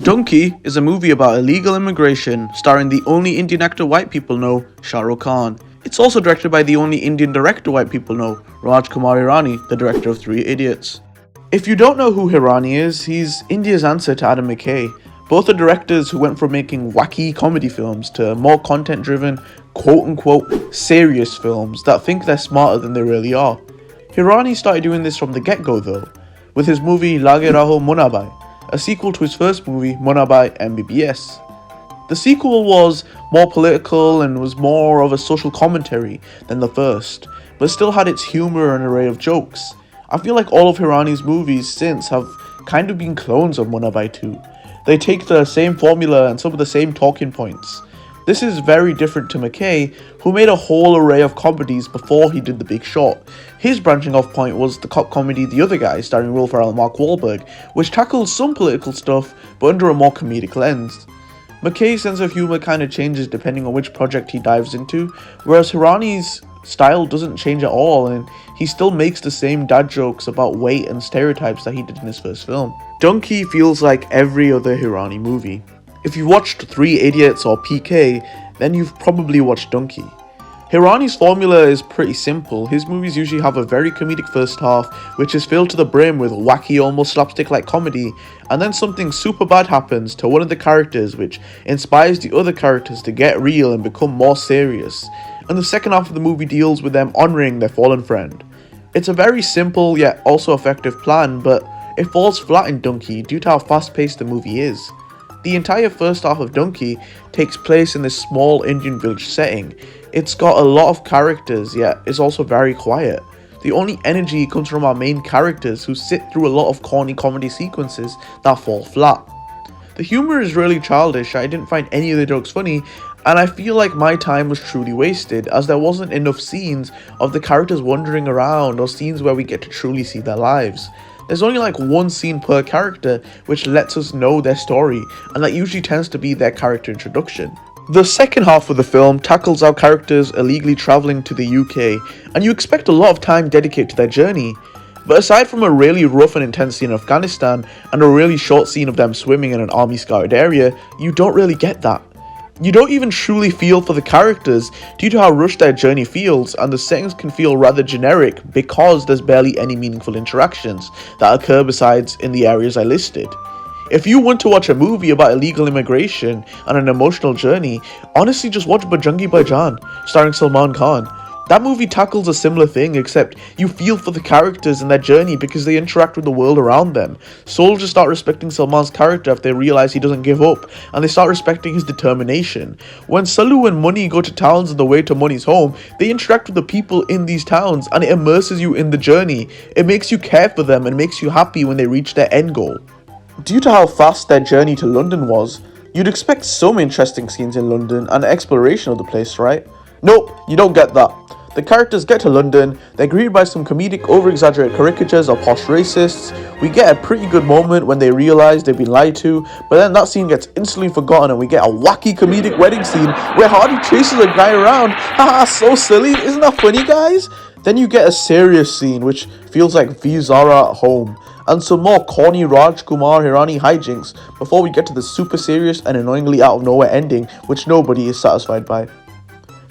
Dunki is a movie about illegal immigration starring the only Indian actor white people know, Shah Rukh Khan. It's also directed by the only Indian director white people know, Rajkumar Hirani, the director of Three Idiots. If you don't know who Hirani is, he's India's answer to Adam McKay. Both are directors who went from making wacky comedy films to more content-driven, quote-unquote, serious films that think they're smarter than they really are. Hirani started doing this from the get-go though, with his movie Lage Raho Munabai, a sequel to his first movie Munabai MBBS. The sequel was more political and was more of a social commentary than the first, but still had its humour and array of jokes. I feel like all of Hirani's movies since have kind of been clones of Munabai 2. They take the same formula and some of the same talking points. This is very different to McKay, who made a whole array of comedies before he did The Big Short. His branching off point was the cop comedy The Other Guy, starring Will Ferrell and Mark Wahlberg, which tackles some political stuff but under a more comedic lens. McKay's sense of humour kind of changes depending on which project he dives into, whereas Hirani's style doesn't change at all, and he still makes the same dad jokes about weight and stereotypes that he did in his first film. Dunki feels like every other Hirani movie. If you've watched Three Idiots or PK, then you've probably watched Dunki. Hirani's formula is pretty simple. His movies usually have a very comedic first half, which is filled to the brim with wacky, almost slapstick-like comedy, and then something super bad happens to one of the characters, which inspires the other characters to get real and become more serious. And the second half of the movie deals with them honouring their fallen friend. It's a very simple yet also effective plan, but it falls flat in Dunki due to how fast-paced the movie is. The entire first half of Dunki takes place in this small Indian village setting. It's got a lot of characters, yet it's also very quiet. The only energy comes from our main characters, who sit through a lot of corny comedy sequences that fall flat. The humour is really childish. I didn't find any of the jokes funny, and I feel like my time was truly wasted, as there wasn't enough scenes of the characters wandering around or scenes where we get to truly see their lives. There's only like one scene per character which lets us know their story, and that usually tends to be their character introduction. The second half of the film tackles our characters illegally travelling to the UK, and you expect a lot of time dedicated to their journey. But aside from a really rough and intense scene in Afghanistan and a really short scene of them swimming in an army scouted area, you don't really get that. You don't even truly feel for the characters due to how rushed their journey feels, and the settings can feel rather generic because there's barely any meaningful interactions that occur besides in the areas I listed. If you want to watch a movie about illegal immigration and an emotional journey, honestly just watch Bajrangi Bhaijaan, starring Salman Khan. That movie tackles a similar thing, except you feel for the characters and their journey because they interact with the world around them. Soldiers start respecting Salman's character if they realize he doesn't give up, and they start respecting his determination. When Salu and Money go to towns on the way to Money's home, they interact with the people in these towns, and it immerses you in the journey. It makes you care for them and makes you happy when they reach their end goal. Due to how fast their journey to London was, you'd expect some interesting scenes in London and exploration of the place, right? Nope, you don't get that. The characters get to London, they're greeted by some comedic over-exaggerated caricatures of posh racists. We get a pretty good moment when they realise they've been lied to, but then that scene gets instantly forgotten and we get a wacky comedic wedding scene where Hardy chases a guy around. Haha, so silly, isn't that funny, guys? Then you get a serious scene which feels like Vizara at home, and some more corny Rajkumar Hirani hijinks before we get to the super serious and annoyingly out of nowhere ending which nobody is satisfied by.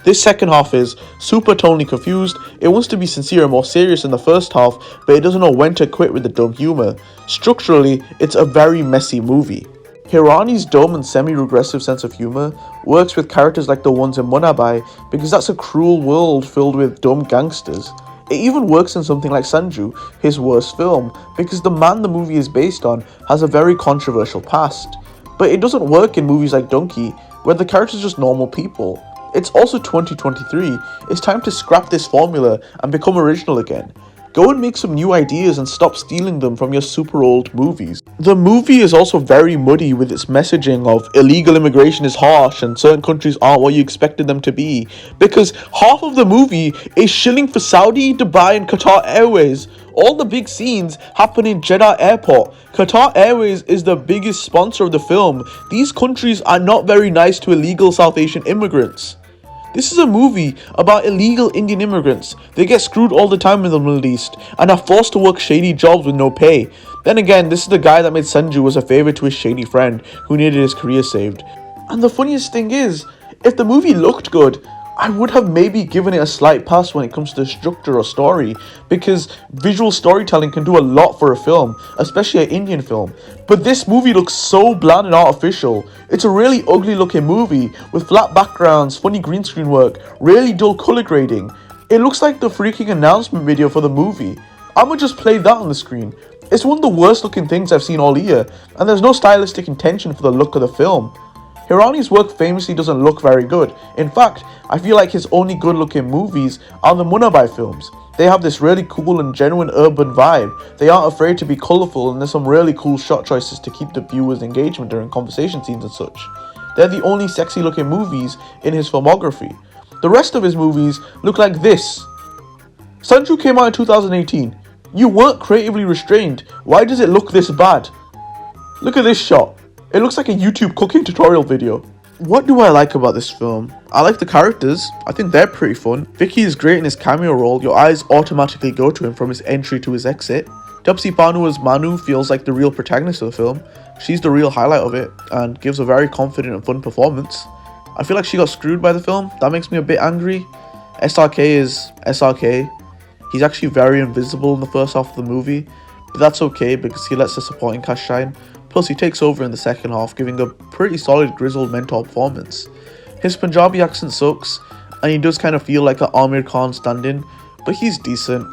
This second half is super tonally confused. It wants to be sincere and more serious in the first half, but it doesn't know when to quit with the dumb humour. Structurally, it's a very messy movie. Hirani's dumb and semi-regressive sense of humour works with characters like the ones in Munabai because that's a cruel world filled with dumb gangsters. It even works in something like Sanju, his worst film, because the man the movie is based on has a very controversial past. But it doesn't work in movies like Dunki, where the characters are just normal people. It's also 2023, it's time to scrap this formula and become original again. Go and make some new ideas and stop stealing them from your super old movies. The movie is also very muddy with its messaging of illegal immigration is harsh and certain countries aren't what you expected them to be, because half of the movie is shilling for Saudi, Dubai and Qatar Airways. All the big scenes happen in Jeddah Airport. Qatar Airways is the biggest sponsor of the film. These countries are not very nice to illegal South Asian immigrants. This is a movie about illegal Indian immigrants. They get screwed all the time in the Middle East and are forced to work shady jobs with no pay. Then again, this is the guy that made Sanju as a favour to his shady friend who needed his career saved. And the funniest thing is, if the movie looked good, I would have maybe given it a slight pass when it comes to structure or story, because visual storytelling can do a lot for a film, especially an Indian film. But this movie looks so bland and artificial. It's a really ugly looking movie with flat backgrounds, funny green screen work, really dull colour grading. It looks like the freaking announcement video for the movie. I'ma just play that on the screen. It's one of the worst looking things I've seen all year, and there's no stylistic intention for the look of the film. Hirani's work famously doesn't look very good. In fact, I feel like his only good looking movies are the Munnabai films. They have this really cool and genuine urban vibe. They aren't afraid to be colourful, and there's some really cool shot choices to keep the viewers' engagement during conversation scenes and such. They're the only sexy looking movies in his filmography. The rest of his movies look like this. Sanju came out in 2018. You weren't creatively restrained. Why does it look this bad? Look at this shot. It looks like a YouTube cooking tutorial video. What do I like about this film? I like the characters. I think they're pretty fun. Vicky is great in his cameo role. Your eyes automatically go to him from his entry to his exit. Japsi Panu as Manu feels like the real protagonist of the film. She's the real highlight of it and gives a very confident and fun performance. I feel like she got screwed by the film. That makes me a bit angry. SRK is SRK. He's actually very invisible in the first half of the movie, but that's okay because he lets the supporting cast shine. Plus, he takes over in the second half, giving a pretty solid grizzled mentor performance. His Punjabi accent sucks, and he does kind of feel like an Amir Khan stand-in, but he's decent.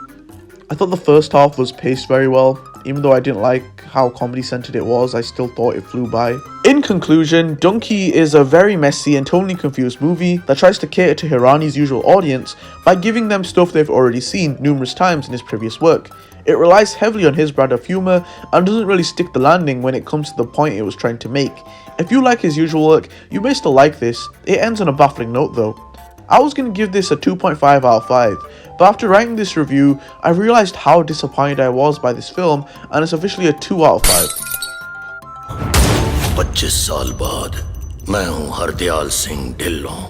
I thought the first half was paced very well. Even though I didn't like how comedy-centered it was, I still thought it flew by. In conclusion, Dunki is a very messy and tonally confused movie that tries to cater to Hirani's usual audience by giving them stuff they've already seen numerous times in his previous work. It relies heavily on his brand of humour and doesn't really stick the landing when it comes to the point it was trying to make. If you like his usual work, you may still like this. It ends on a baffling note though. I was going to give this a 2.5 out of 5, but after writing this review, I realised how disappointed I was by this film, and it's officially a 2 out of 5. 25 साल बाद मैं हूं हरदयाल सिंह ढिल्लों।